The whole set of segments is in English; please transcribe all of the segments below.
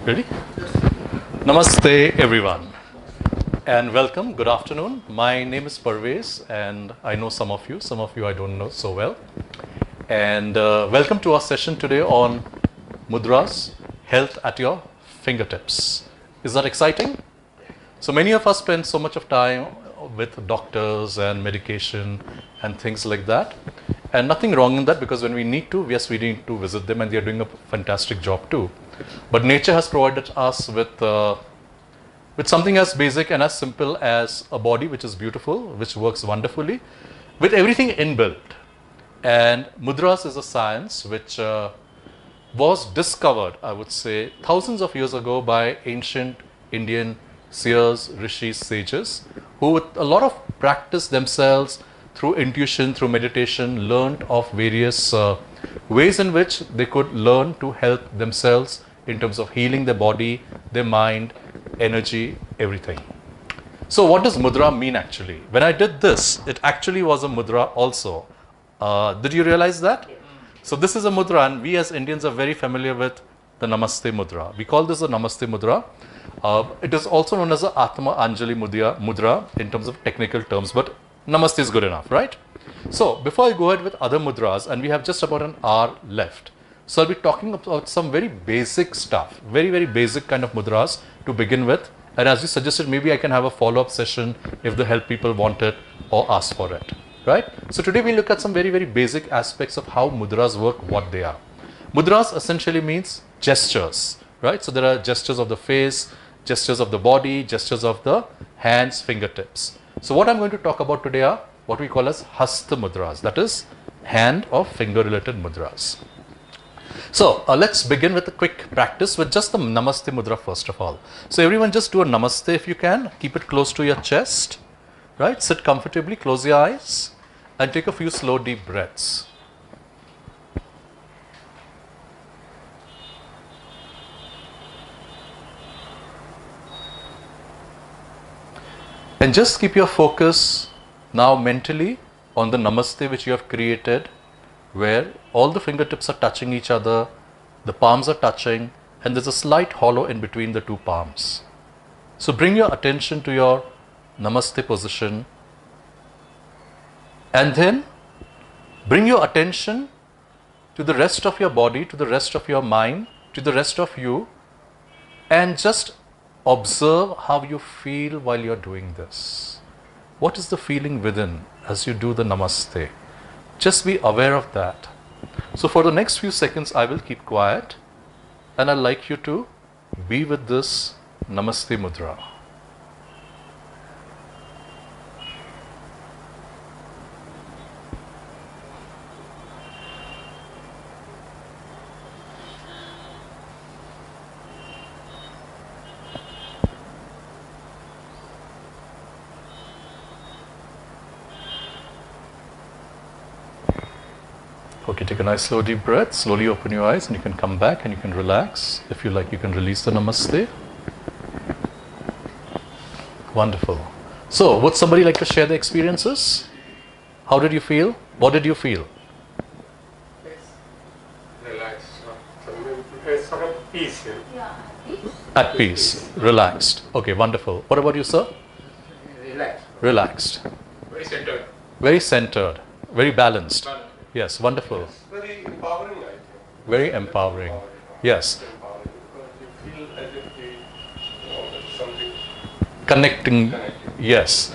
Ready? Namaste, everyone, and welcome. Good afternoon. My name is Parvez, and I know some of you I don't know so well. And welcome to our session today on Mudras, health at your fingertips. Is that exciting? So many of us spend so much of time with doctors and medication and things like that. And nothing wrong in that, because when we need to, yes, we need to visit them, and they are doing a fantastic job too. But nature has provided us with something as basic and as simple as a body which is beautiful, which works wonderfully, with everything inbuilt. And Mudras is a science which was discovered, I would say, thousands of years ago by ancient Indian seers, rishis, sages, who with a lot of practice themselves, through intuition, through meditation, learned of various ways in which they could learn to help themselves in terms of healing their body, their mind, energy, everything. So what does mudra mean actually? When I did this, it actually was a mudra also. Did you realize that? So this is a mudra, and we as Indians are very familiar with the Namaste mudra. We call this a Namaste mudra. It is also known as a Atma Anjali mudra in terms of technical terms, but Namaste is good enough, right? So before I go ahead with other mudras, and we have just about an hour left, so I'll be talking about some very basic stuff, very, very basic kind of mudras to begin with. And as you suggested, maybe I can have a follow-up session if the help people want it or ask for it, right? So today we look at some very, very basic aspects of how mudras work, what they are. Mudras essentially means gestures, right? So there are gestures of the face, gestures of the body, gestures of the hands, fingertips. So what I'm going to talk about today are what we call as hasta mudras, that is hand or finger related mudras. So let's begin with a quick practice with just the Namaste mudra first of all. So everyone just do a Namaste if you can. Keep it close to your chest, right? Sit comfortably, close your eyes and take a few slow deep breaths. And just keep your focus now mentally on the Namaste which you have created, where all the fingertips are touching each other, the palms are touching, and there's a slight hollow in between the two palms. So bring your attention to your Namaste position, and then bring your attention to the rest of your body, to the rest of your mind, to the rest of you, and just observe how you feel while you're doing this. What is the feeling within as you do the Namaste? Just be aware of that. So for the next few seconds, I will keep quiet, and I'd like you to be with this Namaste mudra. Okay, take a nice slow deep breath, slowly open your eyes, and you can come back and you can relax. If you like, you can release the Namaste. Wonderful. So, would somebody like to share their experiences? How did you feel? What did you feel? Relaxed. It's sort of peace. At peace, relaxed. Okay, wonderful. What about you, sir? Relaxed. Relaxed. Very centered. Very centered, very balanced. Yes, wonderful. Very empowering, I think. Very empowering. Yes. Empowering because you feel as if there's something Connecting. Yes.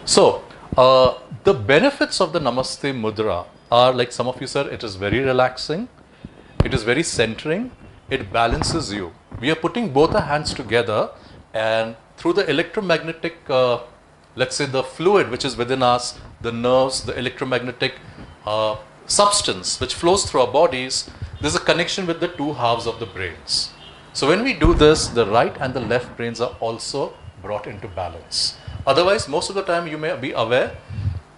So, the benefits of the Namaste mudra are, like some of you said, it is very relaxing, it is very centering, it balances you. We are putting both our hands together, and through the electromagnetic, let's say the fluid which is within us, the nerves, the electromagnetic substance which flows through our bodies, there's a connection with the two halves of the brains. So when we do this, the right and the left brains are also brought into balance. Otherwise, most of the time, you may be aware,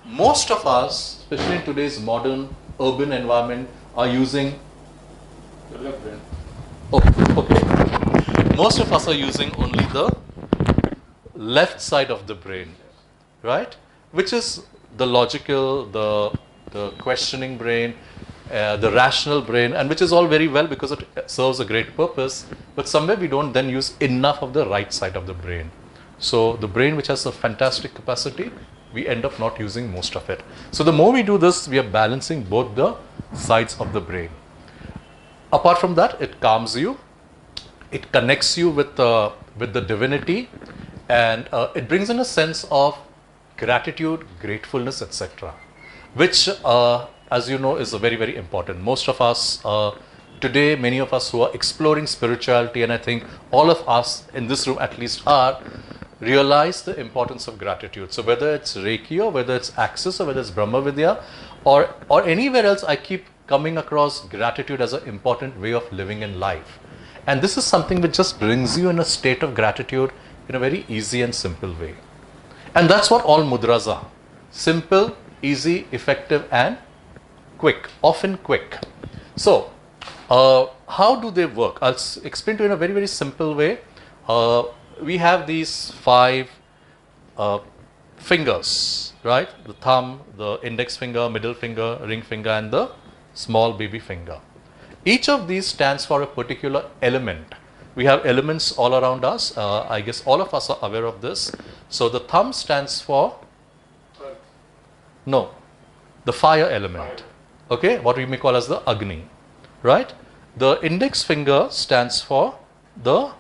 most of us, especially in today's modern urban environment, are using the left brain. Oh, okay. Most of us are using only the left side of the brain, right? Which is the logical, the questioning brain. the rational brain, and which is all very well because it serves a great purpose, but somewhere we don't then use enough of the right side of the brain. So the brain, which has a fantastic capacity, we end up not using most of it. So the more we do this, we are balancing both the sides of the brain. Apart from that, it calms you, it connects you with the divinity, and it brings in a sense of gratitude, gratefulness, etc., which as you know is very, very important. Most of us today, many of us who are exploring spirituality, and I think all of us in this room at least are, realize the importance of gratitude. So whether it's Reiki, or whether it's Access, or whether it's Brahma Vidya, or anywhere else, I keep coming across gratitude as an important way of living in life. And this is something which just brings you in a state of gratitude in a very easy and simple way. And that's what all mudras are. Simple, easy, effective, and quick, often quick. So how do they work? I'll explain to you in a very, very simple way. We have these 5 fingers, right? The thumb, the index finger, middle finger, ring finger, and the small baby finger. Each of these stands for a particular element. We have elements all around us. I guess all of us are aware of this. So the thumb stands for, no, the fire element. Okay, what we may call as the Agni, right? The index finger stands for the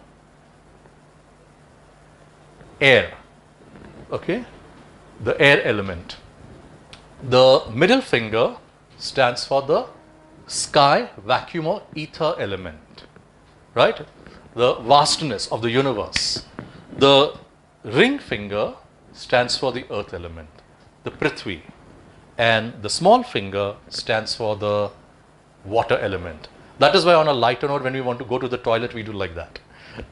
air, okay, the air element. The middle finger stands for the sky, vacuum, or ether element, right? The vastness of the universe. The ring finger stands for the earth element, the Prithvi, and the small finger stands for the water element. That is why on a lighter note, when we want to go to the toilet, we do like that.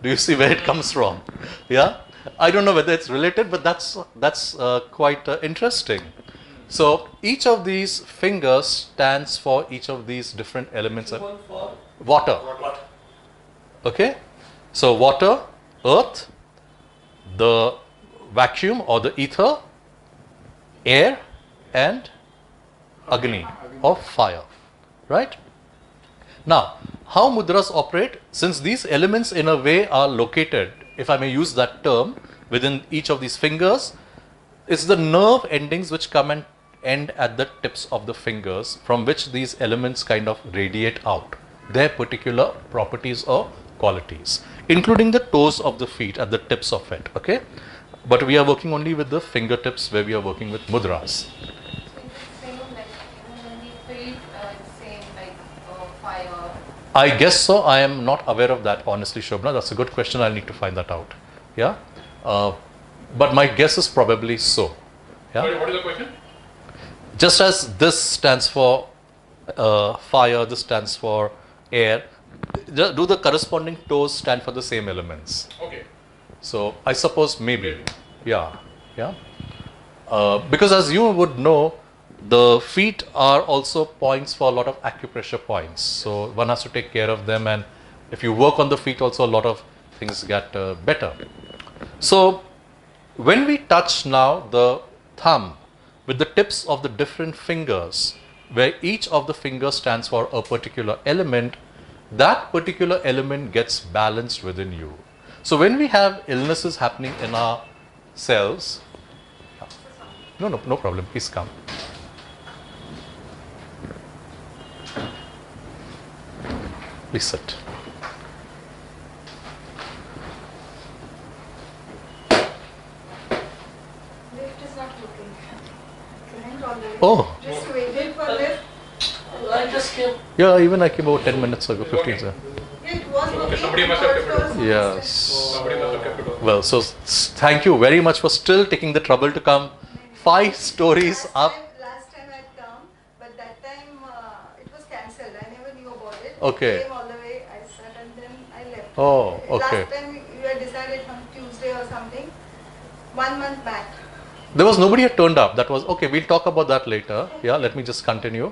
Do you see where it comes from? Yeah, I don't know whether it's related, but that's quite interesting. So each of these fingers stands for each of these different elements of water. Okay, so water, earth, the vacuum or the ether, air, and Agni or fire, right? Now, how mudras operate? Since these elements in a way are located, if I may use that term, within each of these fingers, it's the nerve endings which come and end at the tips of the fingers, from which these elements kind of radiate out their particular properties or qualities, including the toes of the feet at the tips of it, okay? But we are working only with the fingertips where we are working with mudras. I guess so. I am not aware of that, honestly, Shobna. That's a good question. I'll need to find that out. Yeah. But my guess is probably so. Yeah. Sorry, what is the question? Just as this stands for fire, this stands for air, do the corresponding toes stand for the same elements? Okay. So I suppose maybe. Yeah. Yeah. Because as you would know, the feet are also points for a lot of acupressure points. So one has to take care of them, and if you work on the feet also, a lot of things get better. So when we touch now the thumb with the tips of the different fingers, where each of the fingers stands for a particular element, that particular element gets balanced within you. So when we have illnesses happening in our cells, no problem, please come. Please sit. Lift is not working. Client already. Oh. Just waited for lift. I just came. Yeah, even I came about 10 minutes ago, 15 minutes ago. Yeah, it was working. somebody must have kept it open. Yes. Somebody must have kept it open. Well, so thank you very much for still taking the trouble to come. 5 stories up. Last time I had come, but that time it was cancelled. I never knew about it. Okay. I came all the way, I sat and then I left. Oh, okay. Last time you had decided on Tuesday or something, 1 month back. There was nobody had turned up. That was okay. We'll talk about that later. Yeah, let me just continue.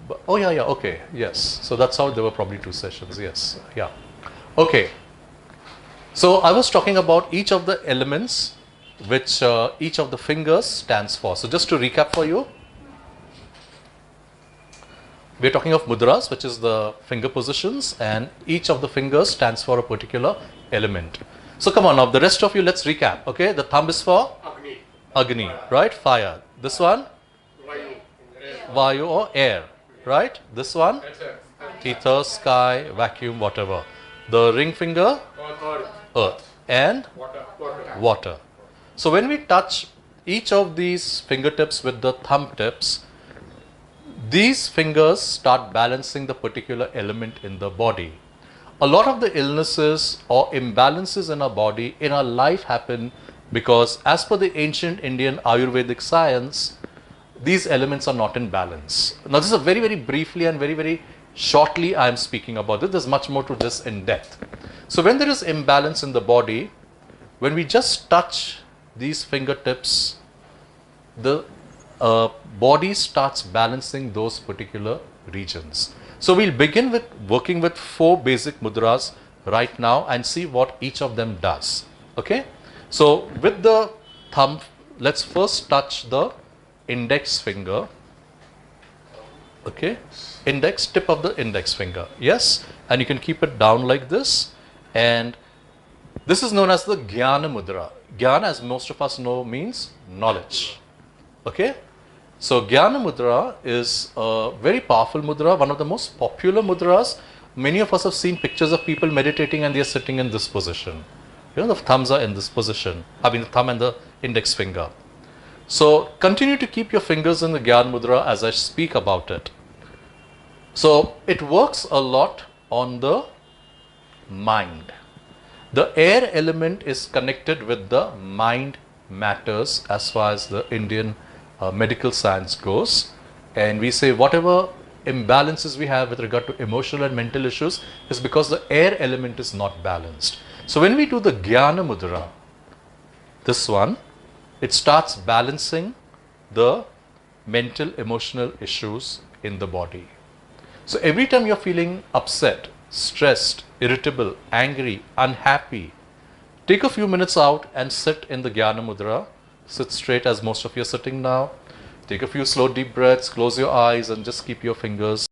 But, oh yeah, okay, yes. So that's how there were probably 2 sessions. Yes, yeah. Okay. So I was talking about each of the elements which each of the fingers stands for. So just to recap for you, we're talking of mudras, which is the finger positions, and each of the fingers stands for a particular element. So come on now, the rest of you, let's recap. Okay, the thumb is for Agni. Agni, right? Fire. This one, Vayu. Vayu or air, right? This one, Ether. ether, sky, vacuum, whatever. The ring finger, Earth. earth, and Water. water. So when we touch each of these fingertips with the thumb tips, these fingers start balancing the particular element in the body. A lot of the illnesses or imbalances in our body, in our life, happen because, as per the ancient Indian Ayurvedic science, these elements are not in balance. Now, this is a very, very briefly and very, very shortly I am speaking about this. There's much more to this in depth. So, when there is imbalance in the body, when we just touch these fingertips, the body starts balancing those particular regions. So we'll begin with working with 4 basic mudras right now and see what each of them does. Okay. So with the thumb, let's first touch the index finger. Okay. Index, tip of the index finger. Yes. And you can keep it down like this. And this is known as the Jnana mudra. Jnana, as most of us know, means knowledge. Okay. So Jnana mudra is a very powerful mudra, one of the most popular mudras. Many of us have seen pictures of people meditating and they are sitting in this position. You know, the thumbs are in this position. I mean, the thumb and the index finger. So continue to keep your fingers in the Jnana mudra as I speak about it. So it works a lot on the mind. The air element is connected with the mind matters as far as the Indian medical science goes, and we say whatever imbalances we have with regard to emotional and mental issues is because the air element is not balanced. So when we do the Jnana mudra, this one, it starts balancing the mental emotional issues in the body. So every time you're feeling upset, stressed, irritable, angry, unhappy, take a few minutes out and sit in the Jnana mudra. Sit straight as most of you are sitting now. Take a few slow deep breaths, close your eyes and just keep your fingers